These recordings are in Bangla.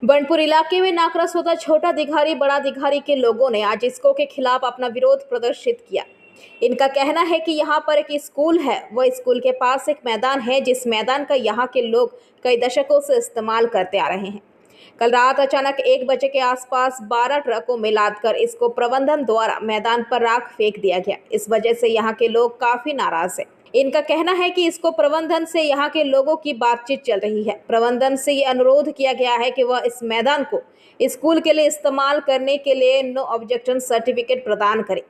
बनपुर इलाके में नाकरा सोता छोटा दिघारी बड़ा दिघारी के लोगों ने आज इसको के खिलाफ अपना विरोध प्रदर्शित किया। इनका कहना है कि यहाँ पर एक स्कूल है, वह स्कूल के पास एक मैदान है जिस मैदान का यहाँ के लोग कई दशकों से इस्तेमाल करते आ रहे हैं। कल रात अचानक 1 बजे के आसपास 12 ट्रकों में लादकर इसको प्रबंधन द्वारा मैदान पर राख फेंक दिया गया। इस वजह से यहाँ के लोग काफी नाराज हैं। इनका कहना है कि इसको प्रबंधन से यहाँ के लोगों की बातचीत चल रही है। प्रबंधन से ये अनुरोध किया गया है कि वह इस मैदान को स्कूल के लिए इस्तेमाल करने के लिए नो ऑब्जेक्शन सर्टिफिकेट प्रदान करे,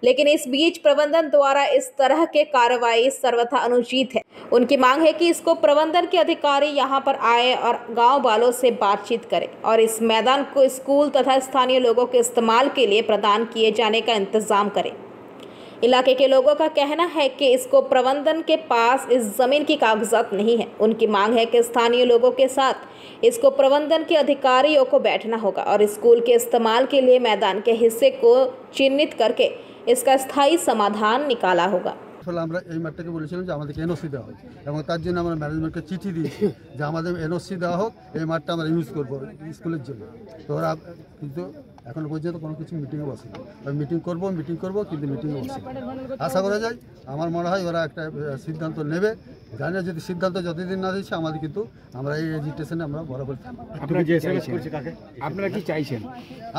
लेकिन इस बीच प्रबंधन द्वारा इस तरह के कार्रवाई सर्वथा अनुचित है। उनकी मांग है कि इसको प्रबंधन के अधिकारी यहाँ पर आए और गांव वालों से बातचीत करें और इस मैदान को स्कूल तथा स्थानीय लोगों के इस्तेमाल के लिए प्रदान किए जाने का इंतजाम करें। इलाके के लोगों का कहना है कि इसको प्रबंधन के पास इस जमीन की कागजात नहीं है। उनकी मांग है कि स्थानीय लोगों के साथ इसको प्रबंधन के अधिकारियों को बैठना होगा और स्कूल के इस्तेमाल के लिए मैदान के हिस्से को चिन्हित करके इसका स्थायी समाधान निकाला होगा। আমরা এই মাঠটাকে বলেছিলাম যে আমাদেরকে এনওসি দেওয়া হোক এবং তার জন্য আমরা ম্যানেজমেন্টকে চিঠি দিয়েছি যে আমাদের এনওসি দেওয়া হোক, এই মাঠটা আমরা ইউজ করবো স্কুলের জন্য। তো ওরা কিন্তু এখনো পর্যন্ত কোনো কিছু মিটিংয়ে বসেনি। মিটিং করব কিন্তু মিটিংয়ে বসেনি। আশা করা যায়, আমার মনে হয় ওরা একটা সিদ্ধান্ত নেবে। জানি যদি সিদ্ধান্ত যতদিন না দিচ্ছে আমাদের কিন্তু আমরা এই এজিটেশনে আমরা বরাবর থাকবো। আপনারা কি চাইছেন?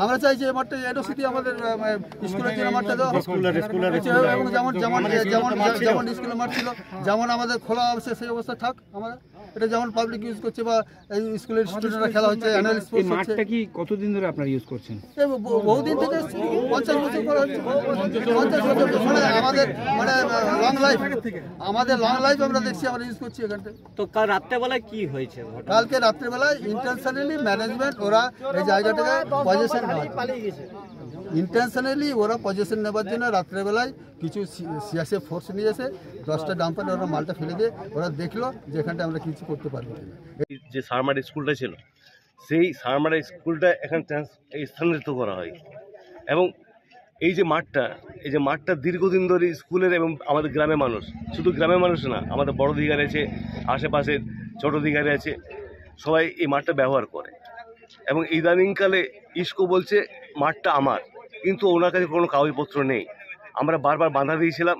আমরা চাইছি এই মাঠটা এনওসি দিয়ে আমাদের স্কুলের জন্য মাঠটা দেওয়া এবং যেমন স্কুলের মাঠ ছিল যেমন আমাদের খোলা আছে সেই অবস্থা থাক। আমরা এটা যেমন পাবলিক ইউজ করছে বা এই স্কুলের স্টুডেন্টরা খেলা হচ্ছে, অ্যানুয়াল স্পোর্টস হচ্ছে। মাঠটা কি কতদিন ধরে আপনারা ইউজ করছেন? বহুদিন থেকে 50 বছর করা হচ্ছে। 50 বছর মানে আমাদের লং লাইফ আমরা দেখছি, আমরা ইউজ করছি এখানটা। তো কাল রাত্রেবেলায় কি হয়েছে? কালকে রাত্রেবেলায় ইন্টেনশনালি ম্যানেজমেন্ট ওরা এই জায়গাটাকে পজিশন ইন্টেনশনালি ওরা পজিশন নেবার জন্য রাত্রেবেলায় কিছু সিএসএফ ফোর্স নিয়ে এসে 10টা ডাম্পারে ওরা মালটা ফেলে দিয়ে ওরা দেখলো যে এখানটা আমরা কিছু করতে পারবো কিনা। যে সারমারা স্কুলটা ছিল সেই সারমারা স্কুলটা এখানে স্থানান্তরিত করা হয় এবং এই যে মাঠটা দীর্ঘদিন ধরে স্কুলের এবং আমাদের গ্রামের মানুষ, শুধু গ্রামের মানুষ না, আমাদের বড় দিঘারি আছে, আশেপাশের ছোট দিঘারি আছে, সবাই এই মাঠটা ব্যবহার করে এবং ইদানিংকালে ইস্কো বলছে মাঠটা আমার, কিন্তু ওনার কাছে কোনো কাগজপত্র নেই। আমরা বারবার বাধা দিয়েছিলাম,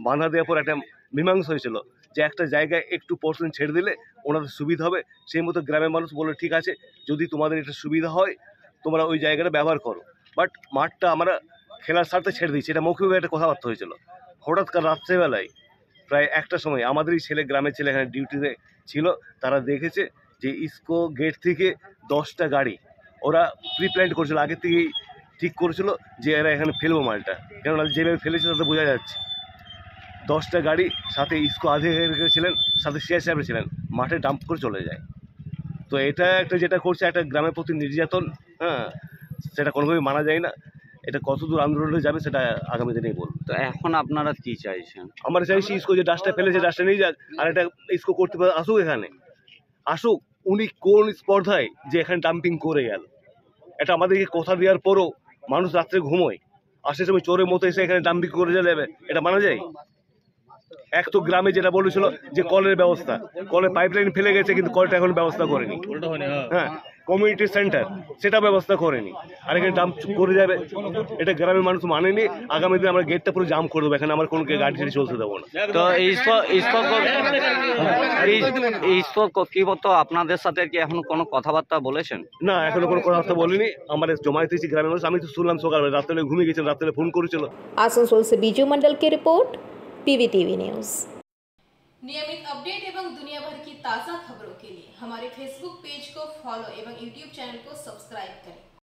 বাধা দেওয়ার পর একটা মীমাংসা হয়েছিল যে একটা জায়গায় একটু পোর্শন ছেড়ে দিলে ওনাদের সুবিধা হবে। সেই মতো গ্রামের মানুষ বললো ঠিক আছে, যদি তোমাদের এটা সুবিধা হয় তোমরা ওই জায়গাটা ব্যবহার করো। বাট মাঠটা আমরা খেলার স্বার্থে ছেড়ে দিচ্ছি, এটা মৌখিকভাবে একটা কথাবার্তা হয়েছিল। হঠাৎ কাল রাত্রেবেলায় প্রায় 1টার সময় আমাদেরই গ্রামের ছেলে এখানে ডিউটিতে ছিল, তারা দেখেছে যে ইস্কো গেট থেকে 10টা গাড়ি ওরা প্রিপ্ল্যান করেছিল, আগে থেকেই ঠিক করেছিল যে এরা এখানে ফেলবো মালটা, কেননা যেভাবে ফেলেছে তাতে বোঝা যাচ্ছে। 10টা গাড়ি সাথে ইস্কো আধিকারিক ছিলেন, সাথে সিআইএসএফ ছিলেন, মাঠে ডাম্প করে চলে যায়। তো এটা একটা যেটা করছে একটা গ্রামের প্রতি নির্যাতন, সেটা কোনোভাবেই মানা যায় না। এটা কতদূর আন্দোলনে যাবে সেটা আগামী দিনেই বলবো। তো এখন আপনারা কি চাইছেন? আমরা চাইছি ইস্কো যে ডাস্টটা ফেলেছে ডাস্টটা নিয়ে যাক, আর এটা ইস্কো করতে আসুক, এখানে আসুক। উনি কোন স্পর্ধায় যে এখানে ডাম্পিং করে গেল, এটা আমাদেরকে কথা দেওয়ার পরও মানুষ রাত্রে ঘুমোয়, আসে সময় চোরের মতো এসে এখানে ডাম্পিং করে যাবে, এটা মানা যায়? এক তো গ্রামে যেটা বলেছিল যে কলের ব্যবস্থা, কলের পাইপলাইন ফেলে গেছে কিন্তু কলটা এখন ব্যবস্থা করেনি। হ্যাঁ, কমিউনিটি সেন্টার সেটা ব্যবস্থা করেনি, আর এখানে ডাম্প করে যাবে, এটা গ্রামের মানুষ মানেনি। আগামী দিনে আমরা গেটটা পুরো জাম করে দেবো, এখানে আমার কোনো গাড়ি ছেড়ে চলতে দেবো না। তো ইস্কো কর্তৃপক্ষ আপনাদের সাথে কি এখন কোনো কথাবার্তা বলেছেন? না, এখনো কোনো কথাবার্তা বলিনি। আমরা জমা দিয়েছি গ্রামের মানুষ। আমি তো শুনলাম সকালবেলা, রাত্রে ঘুমিয়ে গেছিলাম, রাত্রে ফোন করেছিল। आसनसोल से बीजू मंडल की रिपोर्ट, पीवीटीवी न्यूज। नियमित अपडेट एवं दुनिया भर की ताज़ा खबरों के लिए हमारे फेसबुक पेज को फॉलो एवं यूट्यूब चैनल को सब्सक्राइब करें।